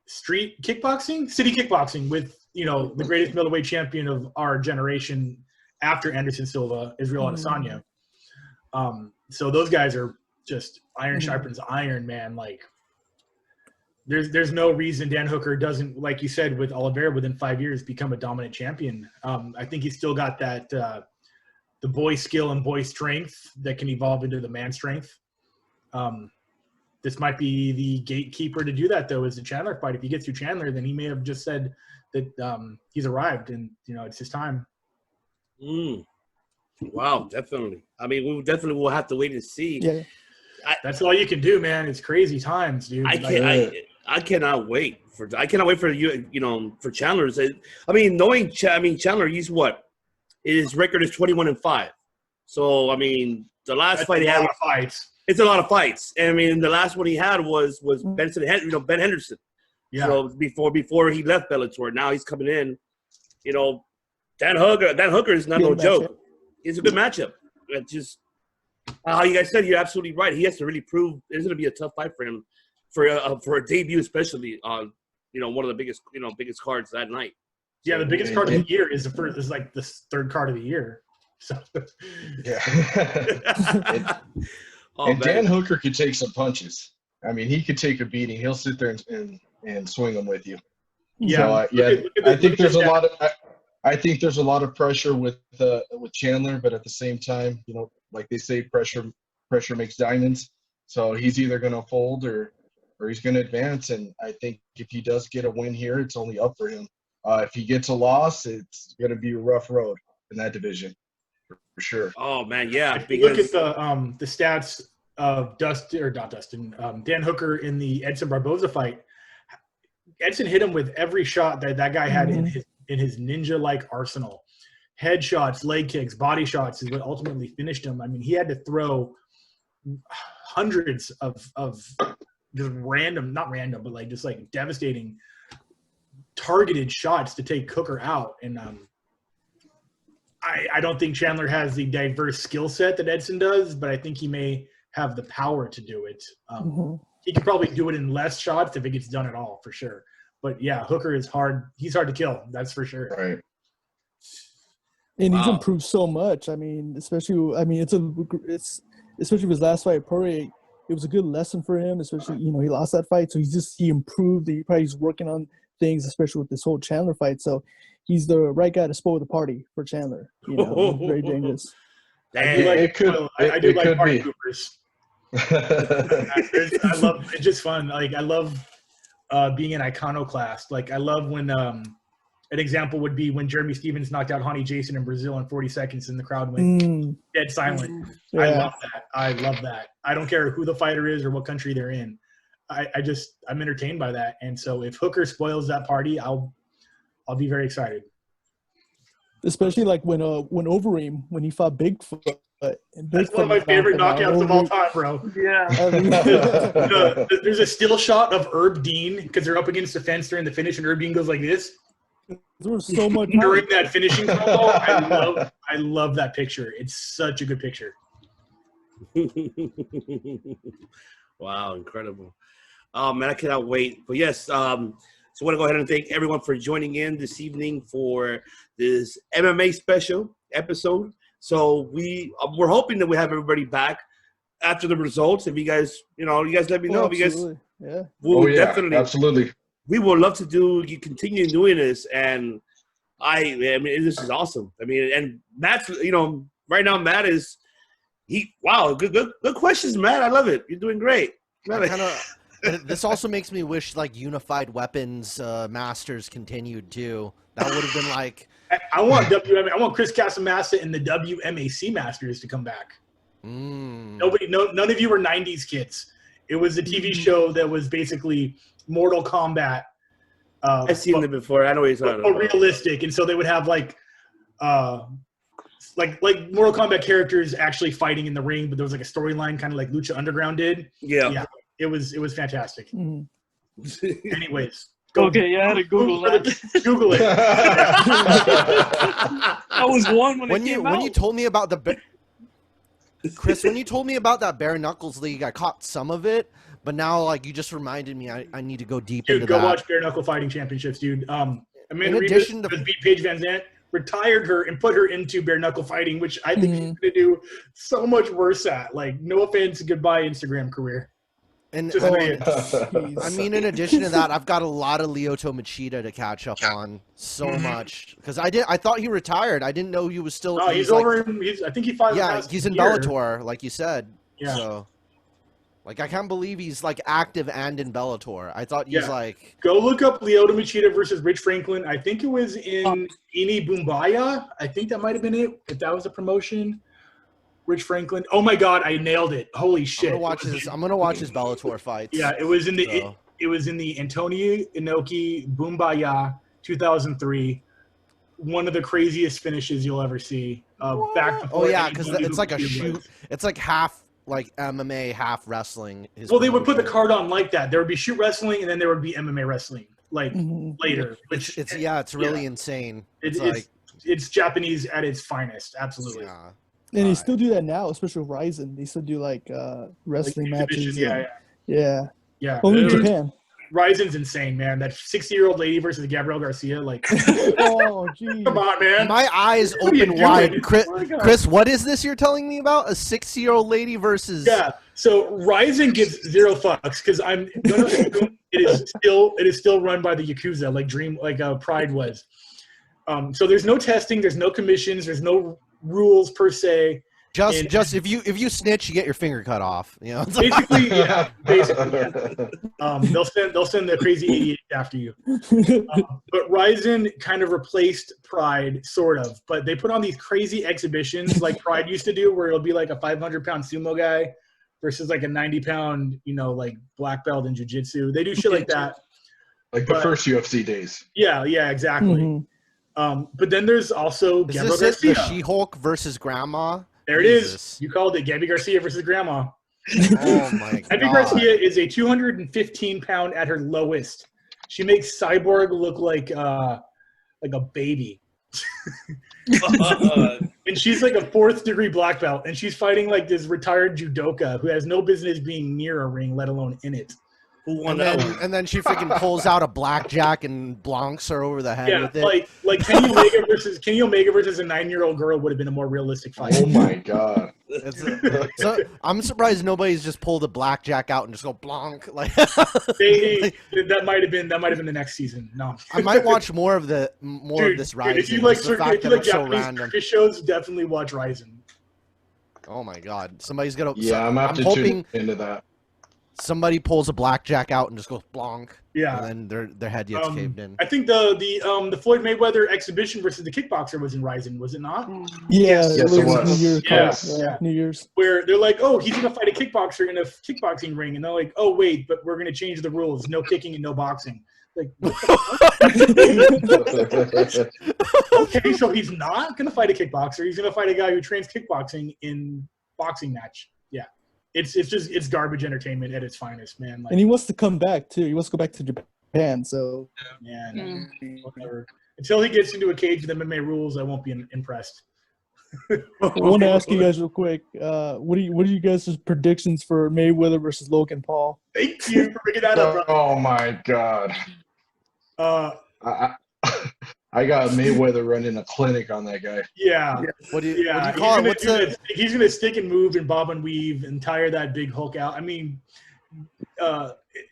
city kickboxing with, the greatest middleweight champion of our generation after Anderson Silva, Israel Adesanya. So those guys are just iron sharpens iron, man. Like, there's no reason Dan Hooker doesn't, like you said, with Oliveira within 5 years, become a dominant champion. I think he's still got that the boy skill and boy strength that can evolve into the man strength. This might be the gatekeeper to do that, though, is the Chandler fight. If he gets through Chandler, then he may have just said that he's arrived and, it's his time. Wow, definitely. I mean, we definitely will have to wait and see. Yeah. That's all you can do, man. It's crazy times, dude. I cannot wait for you, for Chandler. I mean, knowing Chandler, he's what? His record is 21-5. So I mean, the last fight he had, it's a lot of fights. And I mean, the last one he had was Ben Henderson. Yeah. So before he left Bellator, now he's coming in. Dan Hooker is not no joke. It's a good matchup. It's just how you guys said, you're absolutely right. He has to really prove it's going to be a tough fight for him for a debut, especially on one of the biggest cards that night. Yeah, the biggest card of the year is like the third card of the year. So yeah. And Dan Hooker could take some punches. I mean, he could take a beating. He'll sit there and swing them with you. Yeah. So, I think there's a lot of pressure with Chandler, but at the same time, like they say, pressure makes diamonds. So he's either going to fold or he's going to advance. And I think if he does get a win here, it's only up for him. If he gets a loss, it's going to be a rough road in that division for sure. Oh man, yeah. If you look at the stats of Dan Hooker in the Edson Barboza fight, Edson hit him with every shot that guy had in his ninja-like arsenal. Headshots, leg kicks, body shots is what ultimately finished him. I mean, he had to throw hundreds of just devastating targeted shots to take Hooker out. And I don't think Chandler has the diverse skill set that Edson does, but I think he may have the power to do it. He could probably do it in less shots if it gets done at all, for sure. But yeah, Hooker is hard. He's hard to kill. That's for sure. Right. And he's improved so much. I mean, especially with his last fight at Poirier, it was a good lesson for him. Especially, he lost that fight, so he improved. He's working on things, especially with this whole Chandler fight. So he's the right guy to spoil the party for Chandler. Very dangerous. I do like party poopers. I love it's just fun. Like, I love being an iconoclast. Like, I love when an example would be when Jeremy Stevens knocked out Ronnie Jason in Brazil in 40 seconds and the crowd went dead silent. Yeah. I love that. I don't care who the fighter is or what country they're in. I'm entertained by that. And so if Hooker spoils that party, I'll be very excited. Especially like when Overeem, when he fought Bigfoot. That's one of my favorite knockouts of all time, bro. Yeah. There's a still shot of Herb Dean because they're up against the fence during the finish, and Herb Dean goes like this. There was so much during that finishing promo. I love that picture. It's such a good picture. Wow, incredible. Oh man, I cannot wait. But yes, so I want to go ahead and thank everyone for joining in this evening for this MMA special episode. So we're hoping that we have everybody back after the results. If you guys, you guys let me know. If you guys, we'll definitely, absolutely. We would love to continue doing this, and I mean, this is awesome. I mean, and Matt's, right now Matt is good questions, Matt. I love it. You're doing great. This also makes me wish like Unified Weapons Masters continued too. That would have been like. I want WMA. I want Chris Casamassa and the WMAC Masters to come back. None of you were '90s kids. It was a TV show that was basically Mortal Kombat. I've seen it before. I know what you're talking about. Realistic, and so they would have like Mortal Kombat characters actually fighting in the ring, but there was like a storyline, kind of like Lucha Underground did. Yeah. It was fantastic. Anyways, Okay, I had to Google that. Google it. I was one when you told me about the Chris, when you told me about that bare knuckles league, I caught some of it, but now like you just reminded me, I need to go deep into Go that. watch bare knuckle fighting championships, dude. Amanda addition Ribas to beat Paige Van Zandt, retired her, and put her into bare knuckle fighting, which I think she's going to do so much worse at. Like, no offense, goodbye Instagram career. And Just saying. I mean, in addition to that, I've got a lot of Lyoto Machida to catch up on. So much because I thought he retired. I didn't know he was still. No, he's over. I think he fought. Yeah, he's in Bellator, like you said. Yeah. So, like, I can't believe he's like active and in Bellator. I thought he's like. Go look up Lyoto Machida versus Rich Franklin. I think it was in Ini Bumbaya. I think that might have been it. If that was a promotion. Rich Franklin. Oh my God, I nailed it! Holy shit! I'm gonna watch his Bellator fights. Yeah, it was in the Antonio Inoki Bumbaya 2003. One of the craziest finishes you'll ever see. Back before. Oh yeah, because it's like a shoot. It's like half like MMA, half wrestling. Well, they would put the card on like that. There would be shoot wrestling, and then there would be MMA wrestling like later. Which it's really insane. It's Japanese at its finest. Absolutely. Yeah. And they still do that now, especially with Ryzen. They still do like wrestling matches. Yeah. Only in Japan. Ryzen's insane, man. That 60-year-old lady versus Gabrielle Garcia, like. Oh, geez. Come on, man. My eyes open wide. Chris, what is this you're telling me about? A 60-year-old lady versus? Yeah. So Ryzen gives zero fucks because I'm gonna assume it is still run by the Yakuza, like Pride was. So there's no testing, there's no commissions, there's no rules per se. Just if you snitch, you get your finger cut off. You know. Basically. They'll send the crazy idiot after you. But Ryzen kind of replaced Pride, sort of. But they put on these crazy exhibitions like Pride used to do, where it'll be like a 500-pound sumo guy versus like a 90-pound, like black belt in jiu-jitsu. They do shit like that. Like the first UFC days. Yeah, exactly. But then there's also Gabrielle Garcia. The She-Hulk versus Grandma? There it is. You called it. Gabby Garcia versus Grandma. Oh, my God. Gabby Garcia is a 215-pound at her lowest. She makes Cyborg look like a baby. And she's like a 4th-degree black belt, and she's fighting like this retired judoka who has no business being near a ring, let alone in it. And then she freaking pulls out a blackjack and blonks her over the head with it. Like Kenny Omega versus a 9-year-old girl would have been a more realistic fight. Oh my God! So I'm surprised nobody's just pulled a blackjack out and just go blonk like. That might have been the next season. No, I might watch more of this Ryzen. If you like Japanese circus shows, definitely watch Ryzen. Oh my God! Somebody's gonna. Yeah, I'm hoping into that. Somebody pulls a blackjack out and just goes blonk. Yeah, and then their head gets caved in. I think the Floyd Mayweather exhibition versus the kickboxer was in Ryzen, was it not? Yeah, yes, it was. New Year's. Where they're like, oh, he's gonna fight a kickboxer in a kickboxing ring, and they're like, oh wait, but we're gonna change the rules: no kicking and no boxing. Like, okay, so he's not gonna fight a kickboxer. He's gonna fight a guy who trains kickboxing in boxing match. Yeah. It's garbage entertainment at its finest, man. Like, and he wants to come back too. He wants to go back to Japan. So whatever. Until he gets into a cage with MMA rules, I won't be impressed. I want to ask you guys real quick. What are you guys' predictions for Mayweather versus Logan Paul? Thank you for bringing that up, bro. Oh my God. I got Mayweather running a clinic on that guy. Yeah. What do you call it? He's gonna stick and move and bob and weave and tire that big Hulk out. I mean,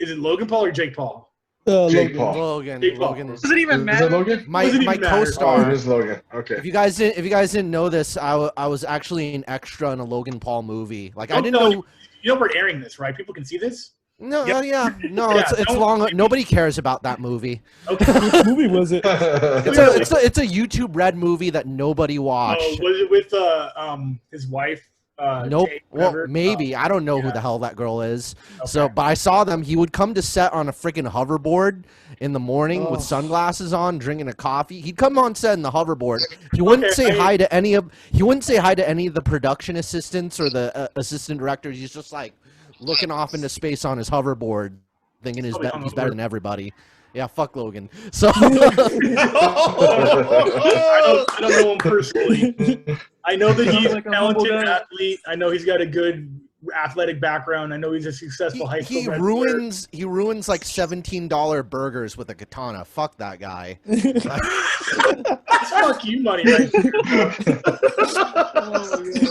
is it Logan Paul or Jake Paul? Jake Paul. Logan. Does it even matter? Is it Logan? My co-star. Oh, it is Logan. Okay. If you guys didn't know this, I was actually an extra in a Logan Paul movie. Like I didn't know. You know we're airing this, right? People can see this. No, it's long. Nobody cares about that movie. Okay. Which movie was it? It's a YouTube Red movie that nobody watched. Oh, was it with his wife? Nope. Tay, Well, whatever. maybe. I don't know who yeah. the hell that girl is. Okay. So, but I saw them. He would come to set on a freaking hoverboard in the morning with Oh. sunglasses on, drinking a coffee. He'd come on set in the hoverboard. He wouldn't Okay, say hi to any of. He wouldn't say hi to any of the production assistants or the assistant directors. He's just like looking off into space on his hoverboard, thinking he's Probably better hungover. than everybody. Yeah, fuck Logan. So. I don't know him personally. I know that he's like a a humble talented guy. athlete. I know he's got a good athletic background. I know he's a successful high school He wrestler. ruins like $17 burgers with a katana. Fuck that guy. That's fuck you money right there. Oh, yeah.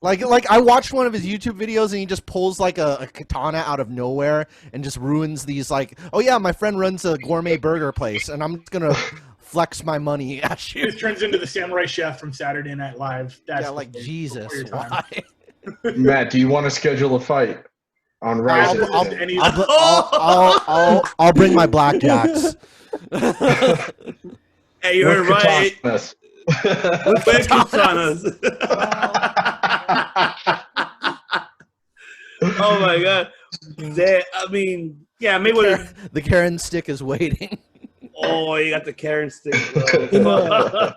Like I watched one of his YouTube videos and he just pulls like a katana out of nowhere and just ruins these like, oh yeah, my friend runs a gourmet burger place and I'm just gonna flex my money at He you. just turns into the samurai chef from Saturday Night Live. That's Yeah, like before Jesus, your time. why? Matt, do you want to schedule a fight on Rise? I'll- Day? any- I'll bring my blackjacks. Hey, you With heard right. katanas. With katanas. Oh my god. I mean, yeah, Mayweather. The Karen stick is waiting. Oh, you got the Karen stick, In, bro.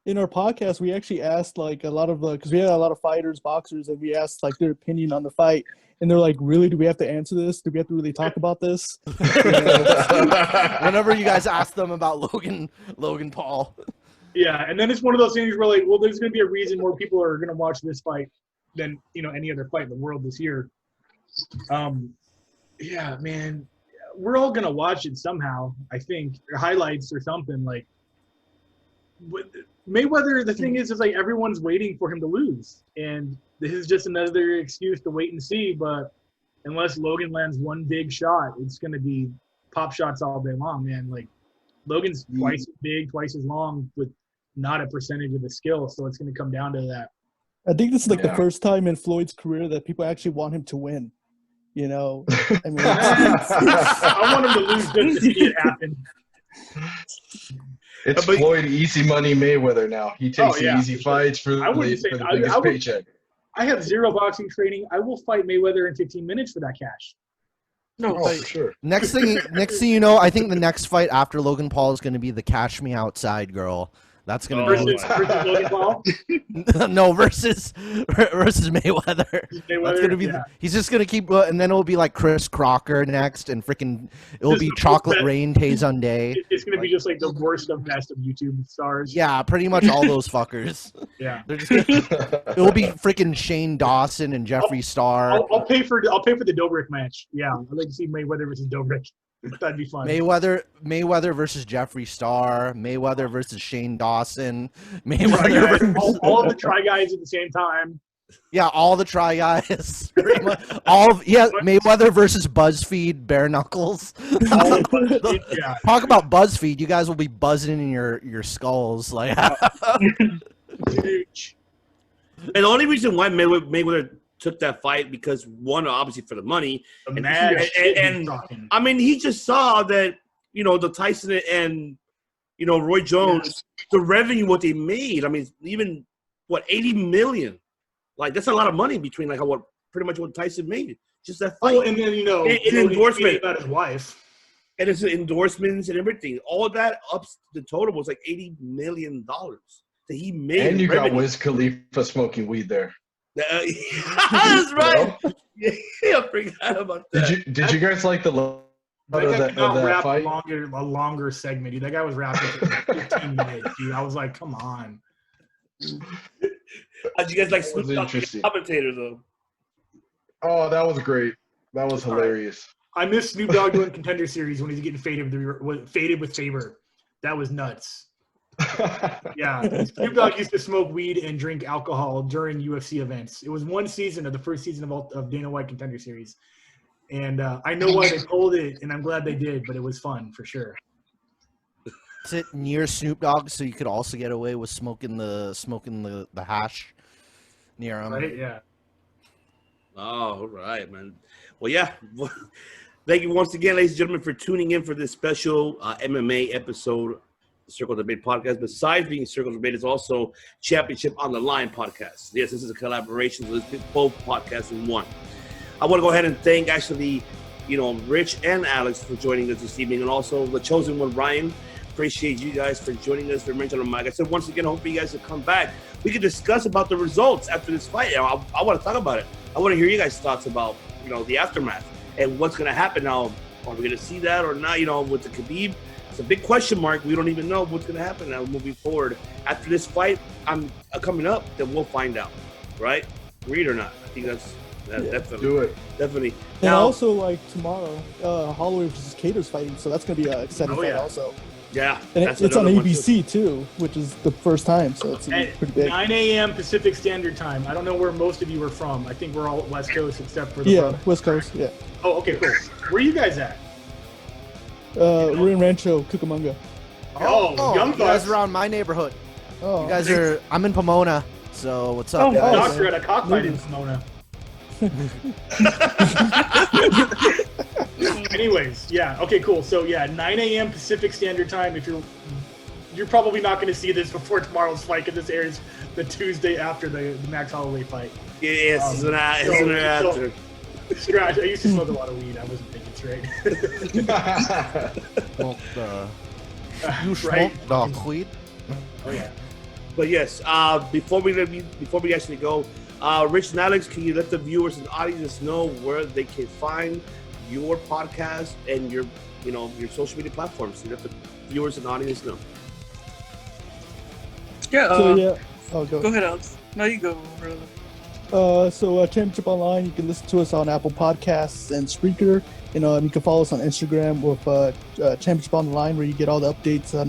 in our podcast, we actually asked like a lot of because we had a lot of fighters, boxers, and we asked like their opinion on the fight, and they're like, "Really? Do we have to answer this? Do we have to really talk about this?" You know? Whenever you guys ask them about Logan Paul. Yeah, and then it's one of those things where like, well, there's going to be a reason more people are going to watch this fight than any other fight in the world this year. Yeah, man, we're all going to watch it somehow. I think highlights or something like. Mayweather, the thing is like everyone's waiting for him to lose, and this is just another excuse to wait and see. But unless Logan lands one big shot, it's going to be pop shots all day long, man. Like Logan's twice as big, twice as long, with not a percentage of the skill, so it's going to come down to that. I think this is like the Yeah. first time in Floyd's career that people actually want him to win. You know, I mean, I want him to lose just to see it happen. It's But- Floyd Easy Money Mayweather now. He takes Oh, yeah. the easy fights for I wouldn't say- the I biggest would- paycheck. I have zero boxing training. I will fight Mayweather in 15 minutes for that cash. Oh, for sure. Next thing you know, I think the next fight after Logan Paul is going to be the Cash Me Outside girl. That's going to Versus Logan Paul. be no versus Mayweather. That's Mayweather, going to be. yeah. He's just going to keep, and then it'll be like Chris Crocker next, and freaking it'll Just be the Chocolate best- Rain Tay Sunday. It's going to be just like the worst of best of YouTube stars. Yeah, pretty much all those fuckers. Yeah. They're just gonna, it'll be freaking Shane Dawson and Jeffree Star. I'll pay for the Dobrik match. Yeah, I'd like to see Mayweather versus Dobrik. That'd be fun. Mayweather versus Jeffree Star, Mayweather versus Shane Dawson, Mayweather versus, all of the try guys at the same time. yeah, all the try guys. Pretty much, Mayweather versus BuzzFeed bare knuckles. Yeah. Talk about BuzzFeed, you guys will be buzzing in your skulls like Huge. And the only reason why Mayweather took that fight because one, obviously for the money, The and, mad and, shit he's and talking. I mean he just saw that the Tyson and Roy Jones, the revenue what they made. I mean even what 80 million, like that's a lot of money between like what pretty much what Tyson made. Just that fight. Oh, and then An Logan endorsement. tweeted about his wife. And it's endorsements and everything. All of that ups the total was like $80 million that he made. And you got revenue. Wiz Khalifa smoking weed there. That's right. Yeah, I forgot about that. Did you guys like the That of guy that, could not of that rap fight? a longer segment, dude. That guy was rapping for like 15 minutes, dude. I was like, come on. How'd you guys like That was Snoop Dogg interesting. commentator though? Oh, that was great. That was hilarious. I miss Snoop Dogg doing Contender Series when he's getting faded with favor. That was nuts. Yeah, Snoop Dogg used to smoke weed and drink alcohol during UFC events. It was one season of the first season of Dana White Contender Series, and I know why they pulled it, and I'm glad they did. But it was fun for sure. sit near Snoop Dogg so you could also get away with smoking the hash near him. Right? Yeah. Oh, all right, man. Well, yeah. Thank you once again, ladies and gentlemen, for tuning in for this special MMA episode the Circle Debate podcast. Besides being Circle Debate, it's also Championship on the Line podcast. Yes, this is a collaboration, so let's get both podcasts in one. I want to go ahead and thank actually, Rich and Alex for joining us this evening, and also the chosen one, Ryan. Appreciate you guys for joining us for mentioning on the mic. I said once again, I hope you guys will come back. We can discuss about the results after this fight. I want to talk about it. I want to hear you guys' thoughts about the aftermath and what's going to happen now. Are we going to see that or not? With the KHABIB, it's a big question mark. We don't even know what's going to happen now moving forward. After this fight, I'm coming up, then we'll find out, right? Agreed or not? I think that's definitely. Do it. Definitely. And Now, also, like tomorrow, Holloway versus Cater's fighting, so that's gonna be an exciting fight also. yeah, And that's it's on another one, too. ABC too, which is the first time, so it's gonna be At pretty big. 9 a.m. Pacific Standard Time. I don't know where most of you are from. I think we're all West Coast except for the Yeah, brothers. West Coast. Yeah, Oh, okay, cool. Where are you guys at? we're in Rancho Cucamonga. Oh, Young you guys Bucks. around my neighborhood. Oh, You guys are. I'm in Pomona. So what's up, Oh, guys? wow. Doctor at a cockfight in Pomona. Anyways, yeah. Okay, cool. So yeah, 9 a.m. Pacific Standard Time. If you're probably not going to see this before tomorrow's fight, because this airs the Tuesday after the Max Holloway fight. Yes, isn't it after? Scratch. I used to smoke a lot of weed. I wasn't thinking straight. Smoke you Right. smoke the weed? Oh yeah. But yes, before we actually go, Rich and Alex, can you let the viewers and audience know where they can find your podcast and your social media platforms? You let the viewers and audience know. Yeah. so yeah. Oh, Go ahead, Alex. No, you go, brother. So Championship Online, you can listen to us on Apple Podcasts and Spreaker. You can follow us on Instagram with Championship Online, where you get all the updates on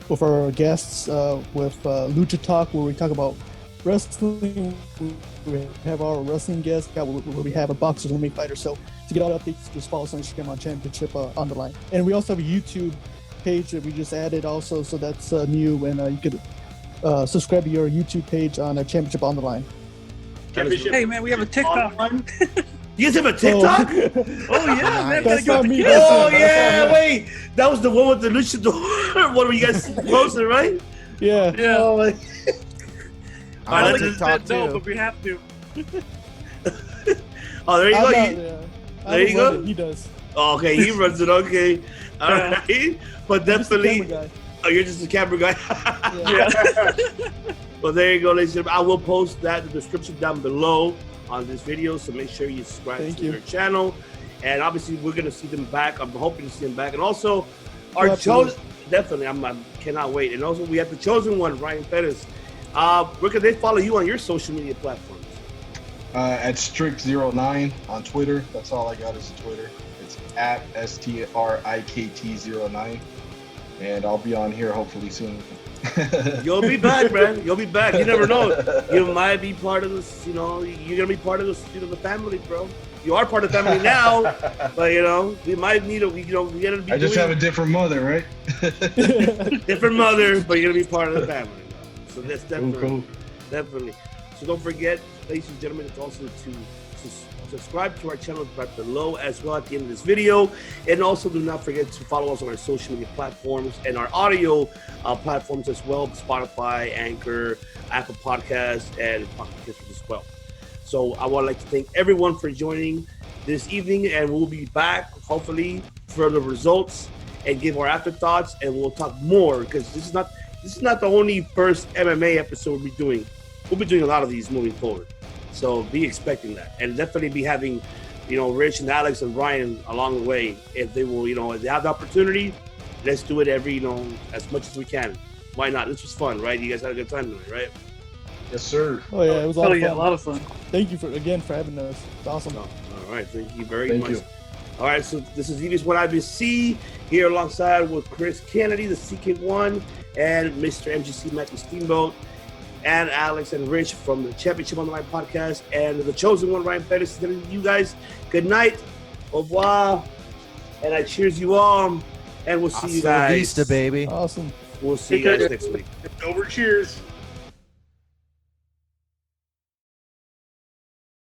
with our guests, with Lucha Talk, where we talk about wrestling. We have our wrestling guests, where we have a boxer and MMA fighter. So to get all the updates, just follow us on Instagram on Championship on the Line. And we also have a YouTube page that we just added also, so that's new, and you could subscribe to your YouTube page on Championship on the Line. Championship Hey, man, we have a TikTok. Online. You guys have a TikTok? Oh yeah, man. That's Gotta not me. give That's Oh not- yeah, wait, that was the one with the luchador. One of you guys posted, right? Yeah. Yeah. Oh, my. I'm Alright, on let's- TikTok No, too. but we have to. Oh, there you I'm go. not- You- yeah. I there you don't run go. it, He does. oh, okay, he runs it. Okay, all right, but I'm just the definitely. camera guy. Oh, you're just a camera guy. Yeah. Well, there you go, ladies and gentlemen. I will post that in the description down below on this video, so make sure you subscribe Thank to you. their channel. And obviously, we're gonna see them back. I'm hoping to see them back, and also our Absolutely. chosen. Definitely, I cannot wait. And also, we have the chosen one, Ryan Pettis. Where can they follow you on your social media platforms? At Strict09 on Twitter. That's all I got is a Twitter. It's at STRIKT09. And I'll be on here hopefully soon. You'll be back, man. You'll be back. You never know. You might be part of this. You're gonna be part of this. The family, bro. You are part of the family now, but we might need we gotta be. I just have a different mother, right? different mother, but you're gonna be part of the family. Bro. So that's definitely, Cool. definitely. So don't forget, ladies and gentlemen, it's also to subscribe to our channel right below as well at the end of this video, and also do not forget to follow us on our social media platforms and our audio platforms as well: Spotify, Anchor, Apple Podcasts, and Pocket Casts as well. So I would like to thank everyone for joining this evening, and we'll be back hopefully for the results and give our afterthoughts, and we'll talk more because this is not the only first MMA episode we'll be doing. We'll be doing a lot of these moving forward. So be expecting that, and definitely be having, Rich and Alex and Ryan along the way. If they will, if they have the opportunity, let's do it every, as much as we can. Why not? This was fun, right? You guys had a good time tonight, right? Yes, sir. Oh yeah, it was a lot Oh of yeah, a fun. lot of fun. Thank you for having us. It's awesome. All right, thank you very Thank much. you. All right, so this is Devious One IBC here alongside with Chris Kennedy, the CK1, and Mr. MGC Matthew Steamboat, and Alex and Rich from the Championship on the Line podcast, and the chosen one, Ryan Pettis. You guys, good night, au revoir, and I cheers you all, and we'll see you Hasta la guys. vista, baby. Awesome. We'll see you guys next week. Over cheers.